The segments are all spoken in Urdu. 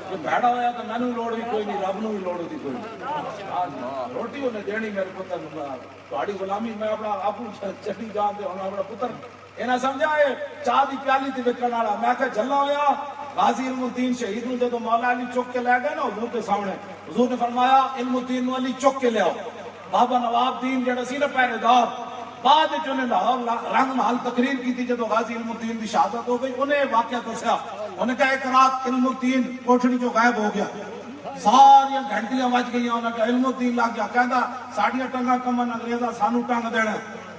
کہ بھڑا ہویا تو مینوں لوڑ بھی کوئی نہیں، رب نوں بھی لوڑ دی کوئی نہیں، روٹی انہیں دینی میرے پتر نوں، تہاڈی غلامی میں اپنا ابو چٹی جان دے ہن اپنا پتر انہاں سمجھا اے چاہ دی پیالی تے وکن والا۔ میں کہ جھلا ہویا غازی علم الدین شہید نوں جدوں مولا علی چک کے لے گئے نا حضور کے سامنے، حضور نے فرمایا علم الدین نوں علی چک کے لے آؤ۔ بابا نواب دین جڑا سی نا پہرے دار، بعد وچ انہیں لاہور رنگ محل تقریر کی تھی جدوں غازی علم الدین دی شہادت ہو گئی، انہیں واقعہ دسیا۔ انہیں کہا ایک رات علم الدین کوٹھڑی جو غائب ہو گیا، ساری گھنٹیاں بج گئی، انہیں کہا علم الدین لگ گیا، کہندا ساڈیاں ٹنگاں کمن انگریزاں سانو ٹنگ دینا،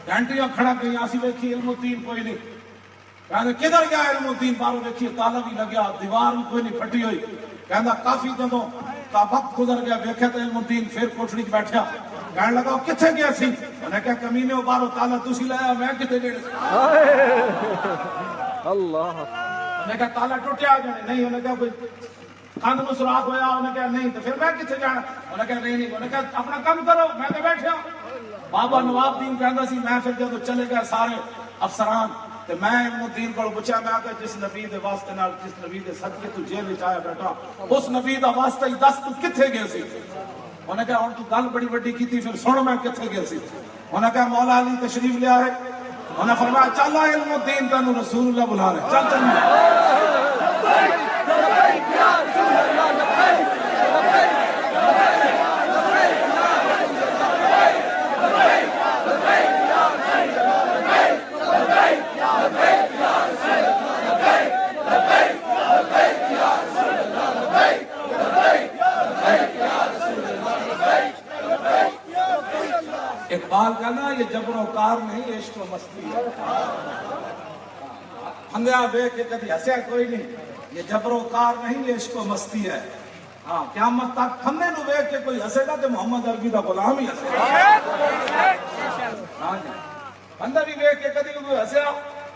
گھنٹیاں کھڑا گئی، اسی ویکھی علم الدین کوئی نہیں، کہندا کدھر گیا علم الدین؟ باہروں ویکھی تالا بھی لگیا، دیوار بھی کوئی نہیں پھٹی ہوئی، کہندا کافی جدوں کا وقت گزر گیا ویکھیا تے علم الدین پھر کوٹھڑی وچ بیٹھا، کہنے لگا کتھے گیا سی؟ انہیں کہا کمینے باہروں تالا تسی لایا، میں کتے گئے؟ اللہ انہیں کہا تالا ٹوٹیا جانے نہیں، انہیں کہا کوئی کھاند میں سراخ ہویا، انہیں کہا نہیں، تو پھر میں کتنے جانا؟ انہیں کہا نہیں، انہیں کہا اپنا کام کرو، میں تو بیٹھا۔ بابا نواب دین کہندا سی میں پھر جدوں چلے گئے سارے افسران تے میں علم الدین کو پوچھا، میں کہ جس نبی دے واسطے نال جس نبی دے صدقے تو جیل وچ آیا بیٹھا اس نبی دا واسطہ ہی دس تو کتھے گئے سی؟ انہیں کہا ہن تو گل بڑی وڈی کیتی، پھر سن میں کتھے گئے سی؟ انہیں کہا مولا علی تشریف لے آئے، انہیں فرمایا چل علم الدین تینوں رسول اللہ بلا رہے، چل چل۔ اقبال کا نا یہ جبر و کار نہیں، عشق و مستی ہے۔ ہنگیا بے کے کدی ہسیا کوئی نہیں، یہ جبر و کار نہیں، یہ عشق و مستی ہے۔ ہاں قیامت تک پھندے نو ویکھ کے کوئی ہسے گا تے محمد عربی دا غلام ہی ہسے گا۔ ہاں جی پھندہ بھی ویکھ کے کدی کوئی ہسیا،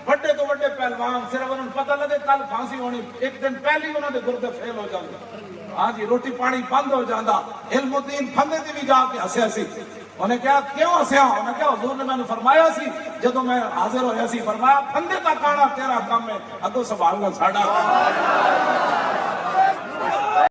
بڑے تو بڑے پہلوان صرف انہوں پتہ لگے کل پھانسی ہونی، ایک دن پہلی انہوں نے گردے فیل ہو جاندے، ہاں جی روٹی پانی بند ہو جاندہ۔ علم الدین پھندے تے بھی جا کے ہسیا سی، انہیں کہا کیوں ہسیا؟ انہیں کہا حضور نے میں نے فرمایا سی جدوں میں حاضر ہویا سی، فرمایا پھندے کا کھانا تیرا کام ہے، اگوں سنبھالنا ساڈا کام ہے۔